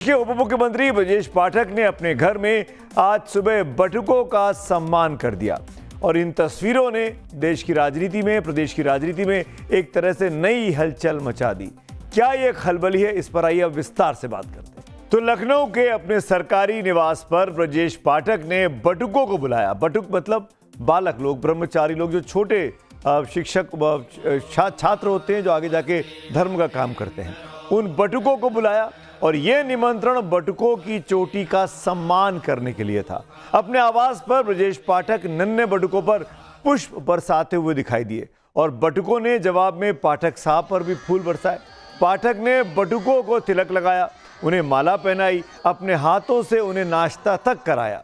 उप मुख्यमंत्री ब्रजेश पाठक ने अपने घर में आज सुबह बटुकों का सम्मान कर दिया और इन तस्वीरों ने देश की राजनीति में, प्रदेश की राजनीति में एक तरह से नई हलचल मचा दी। क्या ये खलबली है, इस पर आइए अब विस्तार से बात करते हैं। तो लखनऊ के अपने सरकारी निवास पर ब्रजेश पाठक ने बटुकों को बुलाया। बटुक मतलब बालक लोग, ब्रह्मचारी लोग, जो छोटे शिक्षक छात्र होते हैं, जो आगे जाके धर्म का काम करते हैं, उन बटुकों को बुलाया और यह निमंत्रण बटुकों की चोटी का सम्मान करने के लिए था। अपने आवास पर ब्रजेश पाठक नन्हे बटुकों पर पुष्प बरसाते हुए दिखाई दिए और बटुकों ने जवाब में पाठक साहब पर भी फूल बरसाए। पाठक ने बटुकों को तिलक लगाया, उन्हें माला पहनाई, अपने हाथों से उन्हें नाश्ता तक कराया।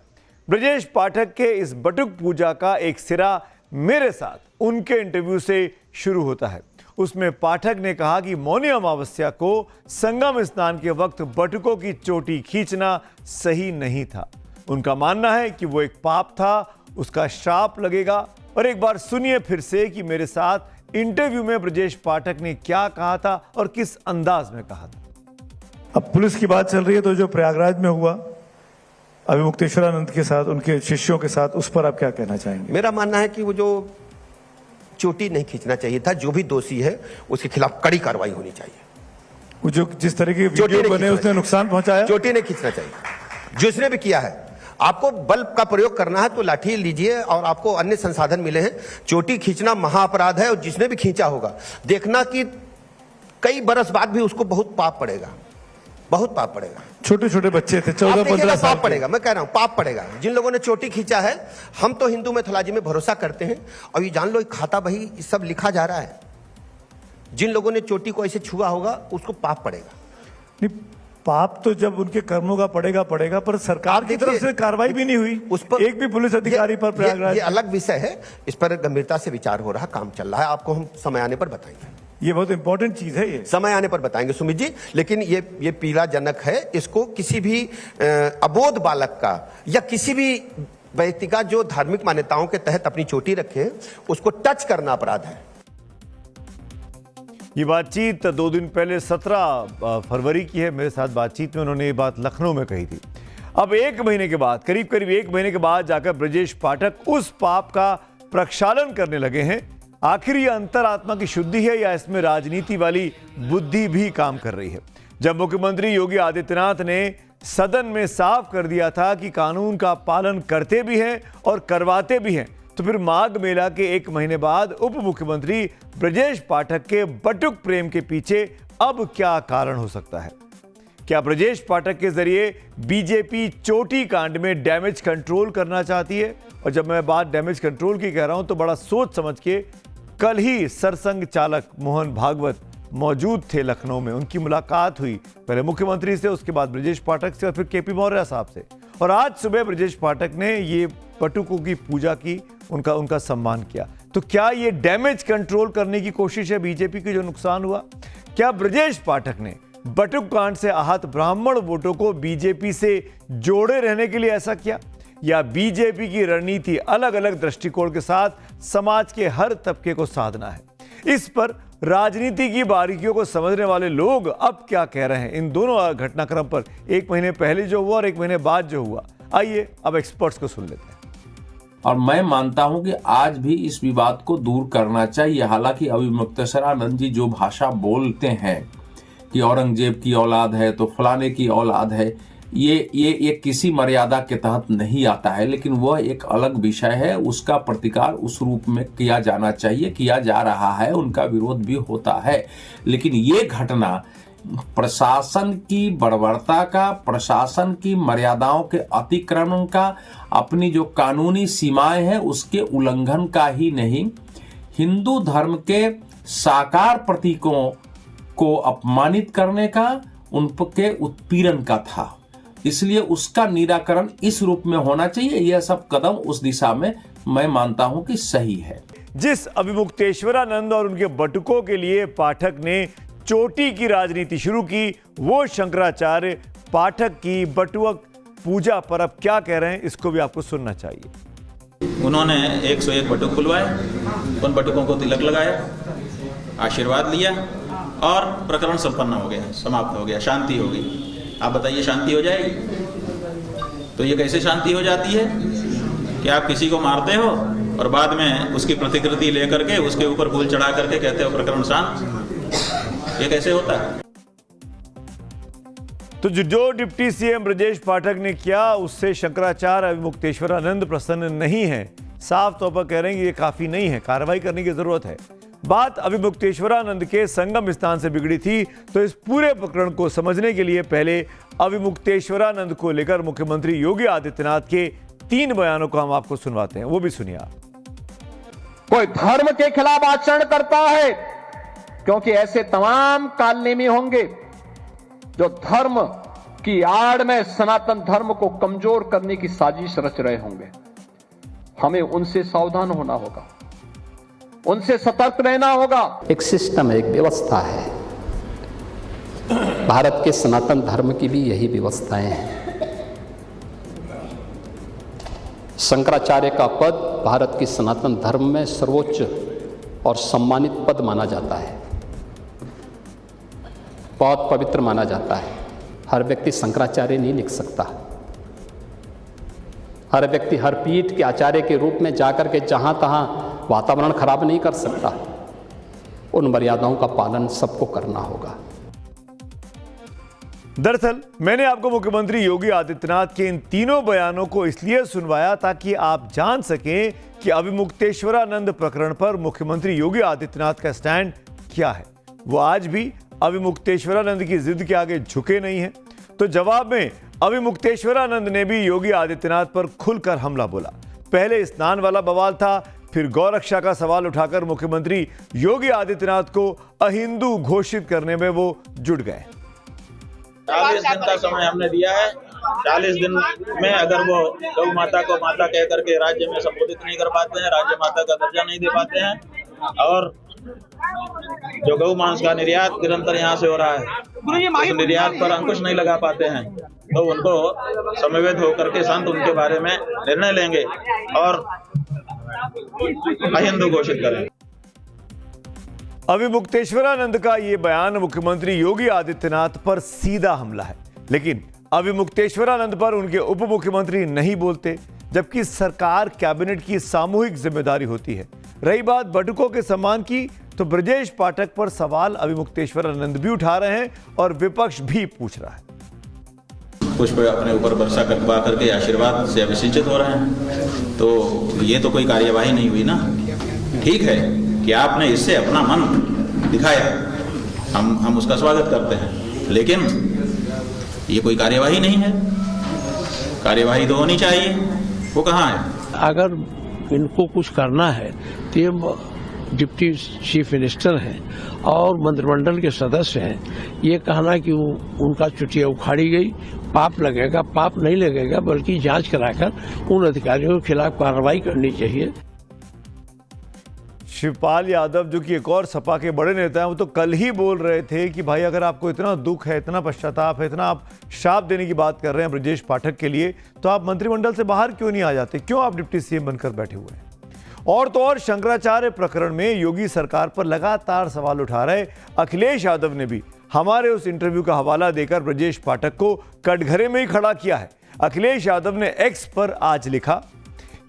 ब्रजेश पाठक के इस बटुक पूजा का एक सिरा मेरे साथ उनके इंटरव्यू से शुरू होता है। उसमें पाठक ने कहा कि मौनी अमावस्या को संगम स्नान के वक्त बटुकों की चोटी खींचना सही नहीं था। उनका मानना है कि वो एक पाप था, उसका श्राप लगेगा। और एक बार सुनिए फिर से कि मेरे साथ इंटरव्यू में ब्रजेश पाठक ने क्या कहा था और किस अंदाज में कहा था। अब पुलिस की बात चल रही है, तो जो प्रयागराज में हुआ अभिमुक्तेश्वरानंद के साथ, उनके शिष्यों के साथ, उस पर आप क्या कहना चाहेंगे? मेरा मानना है कि वो जो चोटी नहीं खींचना चाहिए था, जो भी दोषी है उसके खिलाफ कड़ी कार्रवाई होनी चाहिए। वो जो जिस तरह के वीडियो बने उसने नुकसान पहुंचाया, चोटी नहीं खींचना चाहिए। जिसने भी किया है, आपको बल का प्रयोग करना है तो लाठी लीजिए और आपको अन्य संसाधन मिले हैं। चोटी खींचना महाअपराध है और जिसने भी खींचा होगा, देखना कि कई बरस बाद भी उसको बहुत पाप पड़ेगा, बहुत पाप पड़ेगा। छोटे छोटे बच्चे थे, 14-15 साल पाप पड़ेगा। मैं कह रहा हूं पाप पड़ेगा जिन लोगों ने चोटी खींचा है। हम तो हिंदू मैथोलॉजी में भरोसा करते हैं और ये जान लो, खाता बही सब लिखा जा रहा है। जिन लोगों ने चोटी को ऐसे छुआ होगा उसको पाप पड़ेगा। नहीं, पाप तो जब उनके कर्मों का पड़ेगा, पर सरकार की तरफ से कार्रवाई भी नहीं हुई उस पर। एक भी पुलिस अधिकारी पर प्रयागराज, ये अलग विषय है, इस पर गंभीरता से विचार हो रहा, काम चल रहा है। आपको हम समय आने पर बताएंगे। ये बहुत इंपॉर्टेंट चीज है, ये समय आने पर बताएंगे सुमित जी। लेकिन ये पीड़ाजनक है। इसको किसी भी अबोध बालक का या किसी भी व्यक्ति का जो धार्मिक मान्यताओं के तहत अपनी चोटी रखे, उसको टच करना अपराध है। ये बातचीत 2 दिन पहले 17 फरवरी की है। मेरे साथ बातचीत में उन्होंने ये बात लखनऊ में कही थी। अब 1 महीने के बाद, करीब 1 महीने के बाद जाकर ब्रजेश पाठक उस पाप का प्रक्षालन करने लगे हैं। आखिर ये अंतरात्मा की शुद्धि है या इसमें राजनीति वाली बुद्धि भी काम कर रही है? जब मुख्यमंत्री योगी आदित्यनाथ ने सदन में साफ कर दिया था कि कानून का पालन करते भी हैं और करवाते भी हैं, तो फिर माघ मेला के 1 महीने बाद उप मुख्यमंत्री ब्रजेश पाठक के बटुक प्रेम के पीछे अब क्या कारण हो सकता है? क्या ब्रजेश पाठक के जरिए बीजेपी चोटी कांड में डैमेज कंट्रोल करना चाहती है? और जब मैं बात डैमेज कंट्रोल की कह रहा हूं तो बड़ा सोच समझ के। कल ही सरसंघ चालक मोहन भागवत मौजूद थे लखनऊ में। उनकी मुलाकात हुई पहले मुख्यमंत्री से, उसके बाद ब्रजेश पाठक से और फिर केपी मौर्य साहब से। और आज सुबह ब्रजेश पाठक ने ये बटुकों की पूजा की, उनका सम्मान किया। तो क्या ये डैमेज कंट्रोल करने की कोशिश है बीजेपी की, जो नुकसान हुआ? क्या ब्रजेश पाठक ने बटुक कांड से आहत ब्राह्मण वोटों को बीजेपी से जोड़े रहने के लिए ऐसा किया, या बीजेपी की रणनीति अलग अलग दृष्टिकोण के साथ समाज के हर तबके को साधना है? इस पर राजनीति की बारीकियों को समझने वाले लोग अब क्या कह रहे हैं इन दोनों घटनाक्रम पर, 1 महीने पहले जो हुआ और 1 महीने बाद जो हुआ। आइए अब एक्सपर्ट्स को सुन लेते हैं। और मैं मानता हूं कि आज भी इस विवाद को दूर करना चाहिए। हालांकि अभिमुक्तेश्वरानंद जी जो भाषा बोलते हैं कि औरंगजेब की औलाद है तो फलाने की औलाद है, ये किसी मर्यादा के तहत नहीं आता है। लेकिन वह एक अलग विषय है, उसका प्रतिकार उस रूप में किया जाना चाहिए, किया जा रहा है, उनका विरोध भी होता है। लेकिन ये घटना प्रशासन की बर्बरता का, प्रशासन की मर्यादाओं के अतिक्रमण का, अपनी जो कानूनी सीमाएं हैं उसके उल्लंघन का ही नहीं, हिंदू धर्म के साकार प्रतीकों को अपमानित करने का, उनके उत्पीड़न का था। इसलिए उसका निराकरण इस रूप में होना चाहिए। यह सब कदम उस दिशा में मैं मानता हूं कि सही है। जिस अभिमुक्तेश्वरानंद और उनके बटुकों के लिए पाठक ने चोटी की राजनीति शुरू की, वो शंकराचार्य पाठक की बटुक पूजा पर अब क्या कह रहे हैं, इसको भी आपको सुनना चाहिए। उन्होंने 101 बटुक बुलवाए, उन बटुकों को तिलक लगाया, आशीर्वाद लिया और प्रकरण संपन्न हो गया, समाप्त हो गया, शांति हो गई। आप बताइए शांति हो जाएगी? तो ये कैसे शांति हो जाती है कि आप किसी को मारते हो और बाद में उसकी प्रतिकृति लेकर के उसके ऊपर फूल चढ़ा करके कहते हो प्रकरण शांत? ये कैसे होता है? तो जो डिप्टी सीएम ब्रजेश पाठक ने किया उससे शंकराचार्य अविमुक्तेश्वरानंद प्रसन्न नहीं है। साफ तौर पर कह रहे हैं कि ये काफी नहीं है, कार्रवाई करने की जरूरत है। बात अविमुक्तेश्वरानंद के संगम स्थान से बिगड़ी थी, तो इस पूरे प्रकरण को समझने के लिए पहले अविमुक्तेश्वरानंद को लेकर मुख्यमंत्री योगी आदित्यनाथ के 3 बयानों को हम आपको सुनवाते हैं, वो भी सुनिए आप। कोई धर्म के खिलाफ आचरण करता है, क्योंकि ऐसे तमाम कालनेमी होंगे जो धर्म की आड़ में सनातन धर्म को कमजोर करने की साजिश रच रहे होंगे। हमें उनसे सावधान होना होगा, उनसे सतर्क रहना होगा। एक सिस्टम है, एक व्यवस्था है। भारत के सनातन धर्म की भी यही व्यवस्थाएं हैं। शंकराचार्य का पद भारत की सनातन धर्म में सर्वोच्च और सम्मानित पद माना जाता है, बहुत पवित्र माना जाता है। हर व्यक्ति शंकराचार्य नहीं लिख सकता। हर व्यक्ति हर पीठ के आचार्य के रूप में जाकर के जहां तहां वातावरण खराब नहीं कर सकता। उन मर्यादाओं का पालन सबको करना होगा। दरअसल मैंने आपको मुख्यमंत्री योगी आदित्यनाथ के इन तीनों बयानों को इसलिए सुनवाया ताकि आप जान सकें कि अविमुक्तेश्वरानंद प्रकरण पर मुख्यमंत्री योगी आदित्यनाथ का स्टैंड क्या है। वो आज भी अविमुक्तेश्वरानंद की जिद के आगे झुके नहीं हैं। तो जवाब में अविमुक्तेश्वरानंद ने भी योगी आदित्यनाथ पर खुलकर हमला बोला। पहले स्नान वाला बवाल था, फिर गौरक्षा का सवाल उठाकर मुख्यमंत्री योगी आदित्यनाथ को अहिंदू घोषित करने में वो जुट गए। 40 दिन का समय हमने दिया है। 40 दिन में अगर वो गौ माता को माता कह करके राज्य में संबोधित नहीं कर पाते हैं, राज्य माता का दर्जा नहीं दे पाते हैं, और जो गौ मांस का निर्यात निरंतर यहाँ से हो रहा है, उस निर्यात पर अंकुश नहीं लगा पाते हैं, तो उनको समवेत होकर के संत उनके बारे में निर्णय लेंगे और अहिंदू घोषित करेंगे। अविमुक्तेश्वरानंद का ये बयान मुख्यमंत्री योगी आदित्यनाथ पर सीधा हमला है, लेकिन अविमुक्तेश्वरानंद पर उनके उप मुख्यमंत्री नहीं बोलते, जबकि सरकार कैबिनेट की सामूहिक जिम्मेदारी होती है। रही बात बटुकों के सम्मान की, तो ब्रजेश पाठक पर सवाल अविमुक्तेश्वरानंद भी उठा रहे हैं और विपक्ष भी पूछ रहा है। पुष्प अपने ऊपर वर्षा करवा करके आशीर्वाद से अभिषिंचित हो रहे हैं, तो ये तो कोई कार्यवाही नहीं हुई ना। ठीक है कि आपने इससे अपना मन दिखाया, हम उसका स्वागत करते हैं, लेकिन ये कोई कार्यवाही नहीं है। कार्यवाही तो होनी चाहिए, वो कहाँ है? अगर इनको कुछ करना है तो ये डिप्टी चीफ मिनिस्टर हैं और मंत्रिमंडल के सदस्य हैं। ये कहना कि उनका चुटिया उखाड़ी गई, पाप लगेगा, पाप नहीं लगेगा, बल्कि जांच कराकर उन अधिकारियों के खिलाफ कार्रवाई करनी चाहिए। शिवपाल यादव, जो कि एक और सपा के बड़े नेता हैं, वो तो कल ही बोल रहे थे कि भाई अगर आपको इतना दुख है, इतना पश्चाताप है, इतना आप शाप देने की बात कर रहे हैं ब्रजेश पाठक के लिए, तो आप मंत्रिमंडल से बाहर क्यों नहीं आ जाते? क्यों आप डिप्टी सीएम बनकर बैठे हुए हैं? और तो और शंकराचार्य प्रकरण में योगी सरकार पर लगातार सवाल उठा रहे अखिलेश यादव ने भी हमारे उस इंटरव्यू का हवाला देकर ब्रजेश पाठक को कटघरे में ही खड़ा किया है। अखिलेश यादव ने एक्स पर आज लिखा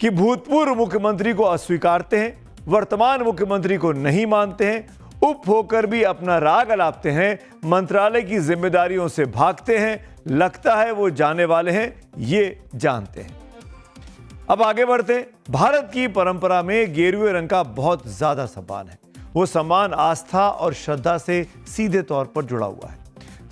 कि भूतपूर्व मुख्यमंत्री को अस्वीकारते हैं, वर्तमान मुख्यमंत्री को नहीं मानते हैं, उप होकर भी अपना राग अलापते हैं, मंत्रालय की जिम्मेदारियों से भागते हैं, लगता है वो जाने वाले हैं, ये जानते हैं। अब आगे बढ़ते हैं। भारत की परंपरा में गेरुए रंग का बहुत ज्यादा सम्मान है। वो सम्मान आस्था और श्रद्धा से सीधे तौर पर जुड़ा हुआ है।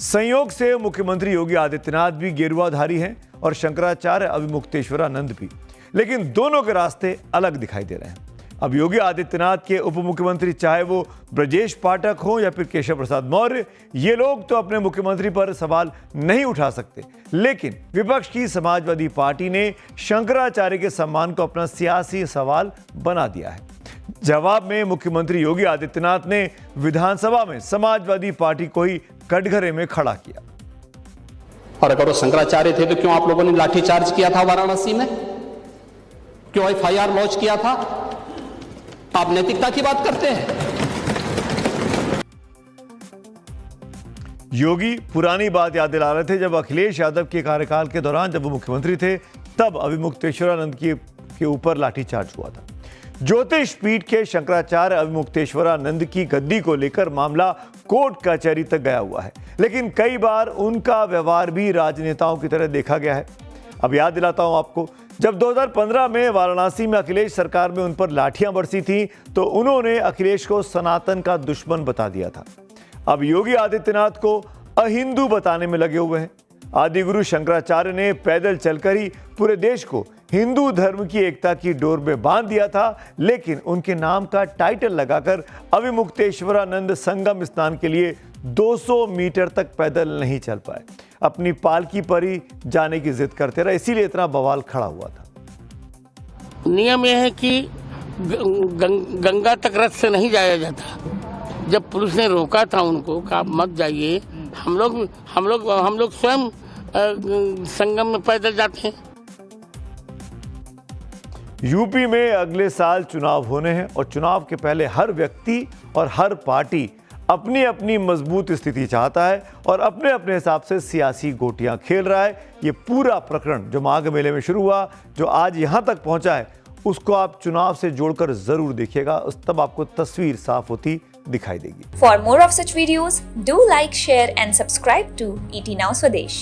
संयोग से मुख्यमंत्री योगी आदित्यनाथ भी गेरुआधारी हैं और शंकराचार्य अविमुक्तेश्वरानंद भी, लेकिन दोनों के रास्ते अलग दिखाई दे रहे हैं। अब योगी आदित्यनाथ के उप मुख्यमंत्री, चाहे वो ब्रजेश पाठक हो या फिर केशव प्रसाद मौर्य, ये लोग तो अपने मुख्यमंत्री पर सवाल नहीं उठा सकते, लेकिन विपक्ष की समाजवादी पार्टी ने शंकराचार्य के सम्मान को अपना सियासी सवाल बना दिया है। जवाब में मुख्यमंत्री योगी आदित्यनाथ ने विधानसभा में समाजवादी पार्टी को ही कटघरे में खड़ा किया। और अगर वो शंकराचार्य थे तो क्यों आप लोगों ने लाठीचार्ज किया था वाराणसी में? क्यों एफआईआर लॉन्च किया था? आप नैतिकता की बात करते हैं। योगी पुरानी बात याद दिला रहे थे, जब अखिलेश यादव के कार्यकाल के दौरान जब वो मुख्यमंत्री थे तब अविमुक्तेश्वरानंद के ऊपर लाठीचार्ज हुआ था। ज्योतिष पीठ के शंकराचार्य अविमुक्तेश्वरानंद की गद्दी को लेकर मामला कोर्ट कचहरी तक गया हुआ है, लेकिन कई बार उनका व्यवहार भी राजनेताओं की तरह देखा गया है। अब याद दिलाता हूं आपको, जब 2015 में वाराणसी में अखिलेश सरकार में उन पर लाठियां बरसी थी तो उन्होंने अखिलेश को सनातन का दुश्मन बता दिया था। अब योगी आदित्यनाथ को अहिंदू बताने में लगे हुए हैं। आदिगुरु शंकराचार्य ने पैदल चलकर ही पूरे देश को हिंदू धर्म की एकता की डोर में बांध दिया था, लेकिन उनके नाम का टाइटल लगाकर अविमुक्तेश्वरानंद संगम स्नान के लिए 200 मीटर तक पैदल नहीं चल पाए, अपनी पालकी पर ही जाने की जिद करते रहे, इसीलिए इतना बवाल खड़ा हुआ था। नियम यह है कि गंगा तक रथ से नहीं जाया जाता। जब पुलिस ने रोका था उनको कि आप मत जाइए, हम लोग स्वयं संगम में पैदल जाते हैं। यूपी में अगले साल चुनाव होने हैं और चुनाव के पहले हर व्यक्ति और हर पार्टी अपनी अपनी मजबूत स्थिति चाहता है और अपने अपने हिसाब से सियासी गोटियां खेल रहा है। ये पूरा प्रकरण जो माघ मेले में शुरू हुआ, जो आज यहां तक पहुंचा है, उसको आप चुनाव से जोड़कर जरूर देखिएगा, तब आपको तस्वीर साफ होती दिखाई देगी। For more of such videos, do like, share and subscribe to ET Now Swadesh.